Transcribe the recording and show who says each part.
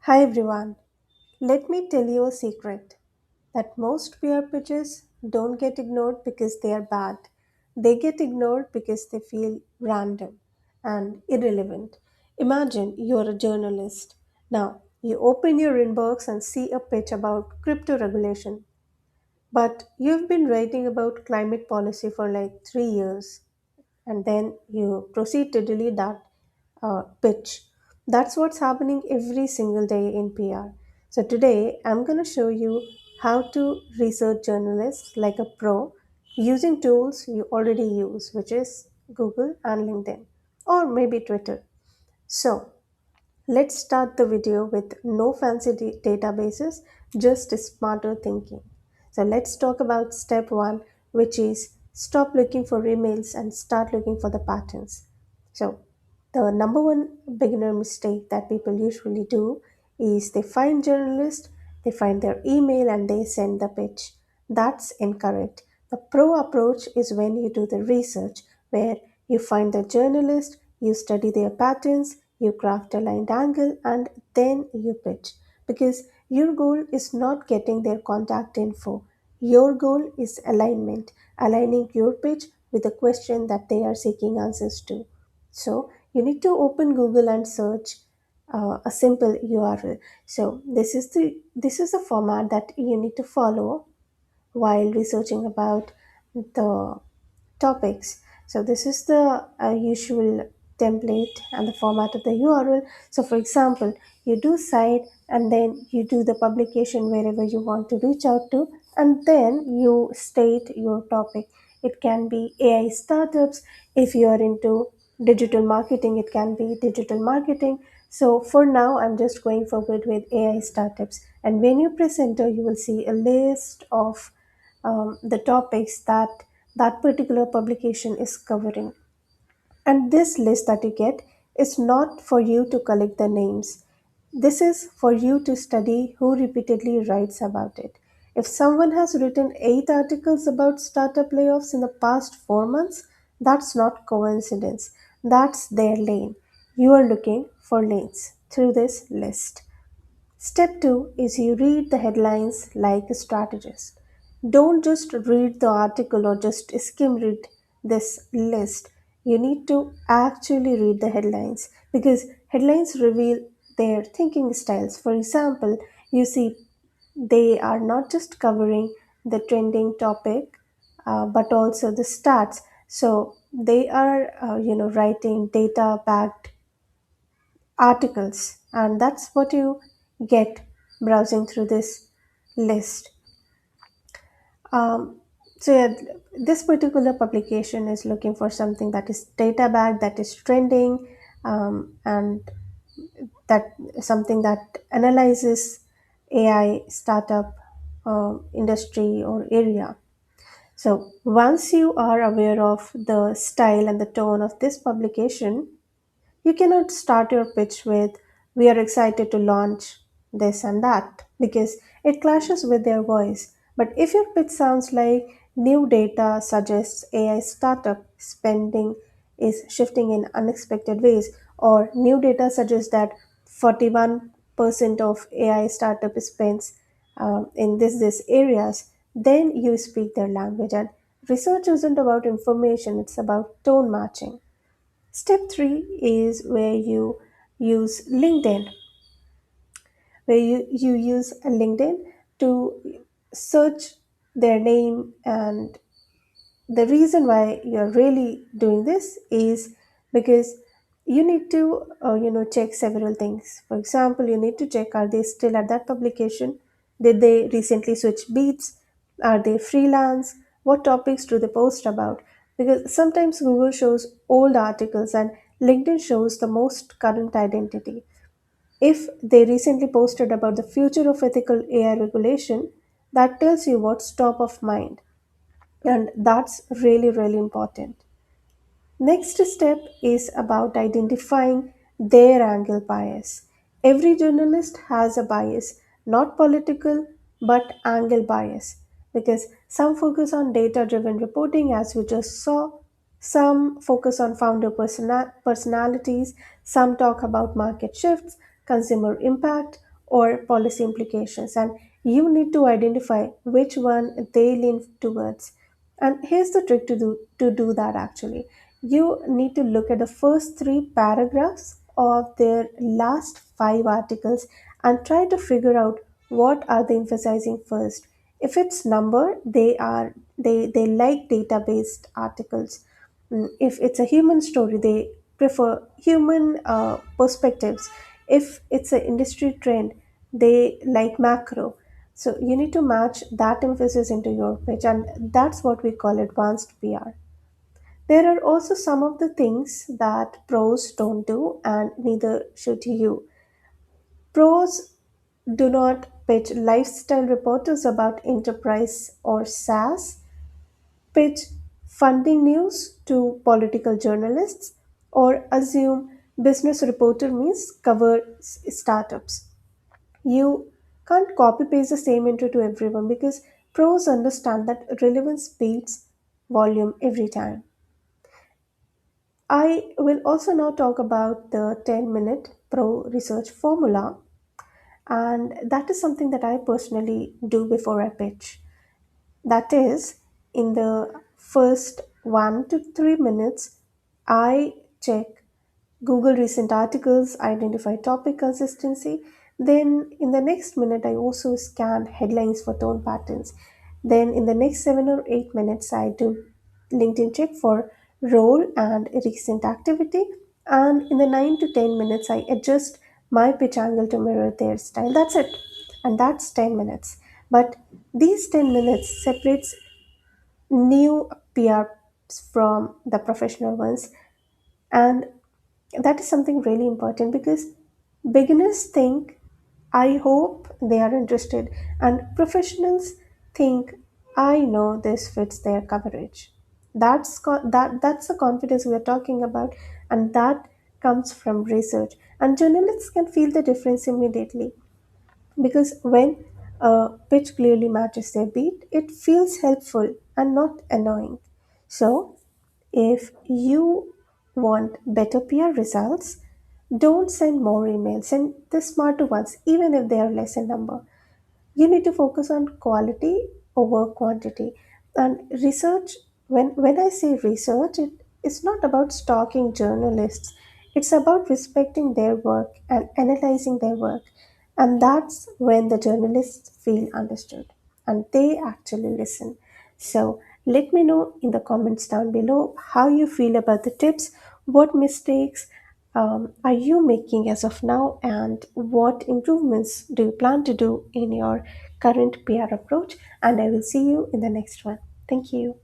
Speaker 1: Hi everyone. Let me tell you a secret that most PR pitches don't get ignored because they are bad. They get ignored because they feel random and irrelevant. Imagine you're a journalist. Now, you open your inbox and see a pitch about crypto regulation, but you've been writing about climate policy for like 3 years and then you proceed to delete that pitch. That's what's happening every single day in PR. So today I'm going to show you how to research journalists like a pro using tools you already use, which is Google and LinkedIn, or maybe Twitter. So let's start the video with no fancy databases, just smarter thinking. So let's talk about step one, which is stop looking for emails and start looking for the patterns. So the number one beginner mistake that people usually do is they find journalists, they find their email and they send the pitch. That's incorrect. The pro approach is when you do the research, where you find the journalist, you study their patterns, you craft a lined angle, and then you pitch. Because your goal is not getting their contact info. Your goal is alignment, aligning your pitch with the question that they are seeking answers to. So you need to open Google and search a simple URL. So this is the format that you need to follow while researching about the topics. So this is the usual template and the format of the URL. So for example, you do site and then you do the publication wherever you want to reach out to, and then you state your topic. It can be AI startups. If you are into digital marketing, it can be digital marketing. So for now, I'm just going forward with AI startups. And when you press enter, you will see a list of the topics that that particular publication is covering. And this list that you get is not for you to collect the names. This is for you to study who repeatedly writes about it. If someone has written 8 articles about startup layoffs in the past 4 months, that's not coincidence. That's their lane. You are looking for lanes through this list. Step 2 is you read the headlines like a strategist. Don't just read the article or just skim read this list. You need to actually read the headlines because headlines reveal their thinking styles. For example, you see they are not just covering the trending topic but also the stats. So they are writing data backed articles, and that's what you get browsing through this list. um, so yeah, this particular publication is looking for something that is data backed, that is trending, and that something that analyzes AI startup industry or area. So once you are aware of the style and the tone of this publication, you cannot start your pitch with, we are excited to launch this and that, because it clashes with their voice. But if your pitch sounds like, new data suggests AI startup spending is shifting in unexpected ways, or new data suggests that 41% of AI startup spends in this areas, then you speak their language. And research isn't about information, it's about tone matching. Step three is where you use LinkedIn, where you use a LinkedIn to search their name. And the reason why you're really doing this is because you need to check several things. For example, you need to check, are they still at that publication? Did they recently switch beats? Are they freelance? What topics do they post about? Because sometimes Google shows old articles and LinkedIn shows the most current identity. If they recently posted about the future of ethical AI regulation, that tells you what's top of mind, and that's really, really important. Next step is about identifying their angle bias. Every journalist has a bias, not political but angle bias, because some focus on data driven reporting, as we just saw, some focus on founder personalities, some talk about market shifts, consumer impact, or policy implications, and you need to identify which one they lean towards. And here's the trick to do that actually. You need to look at the first three paragraphs of their last five articles and try to figure out what are they emphasizing first. If it's number, they like data based articles. If it's a human story, they prefer human perspectives. If it's an industry trend, they like macro. So you need to match that emphasis into your pitch, and that's what we call advanced PR. There are also some of the things that pros don't do, and neither should you. Pros do not pitch lifestyle reporters about enterprise or SaaS, pitch funding news to political journalists, or assume business reporter means cover startups. You can't copy paste the same intro to everyone because pros understand that relevance beats volume every time. I will also now talk about the 10-minute pro research formula, and that is something that I personally do before I pitch. That is, in the first 1 to 3 minutes, I check Google recent articles, identify topic consistency. Then, in the next minute, I also scan headlines for tone patterns. Then, in the next 7 or 8 minutes, I do LinkedIn check for role and recent activity. And in the 9 to 10 minutes, I adjust my pitch angle to mirror their style. That's it. And that's 10 minutes. But these 10 minutes separates new PRs from the professional ones. And that is something really important because beginners think, I hope they are interested, and professionals think, I know this fits their coverage. That's the confidence we are talking about, and that comes from research. And journalists can feel the difference immediately because when a pitch clearly matches their beat, it feels helpful and not annoying. So, if you want better PR results, don't send more emails, send the smarter ones, even if they are less in number. You need to focus on quality over quantity. And research, when I say research, it's not about stalking journalists, it's about respecting their work and analyzing their work. And that's when the journalists feel understood and they actually listen. So let me know in the comments down below how you feel about the tips, what mistakes are you making as of now, and what improvements do you plan to do in your current PR approach? And I will see you in the next one. Thank you.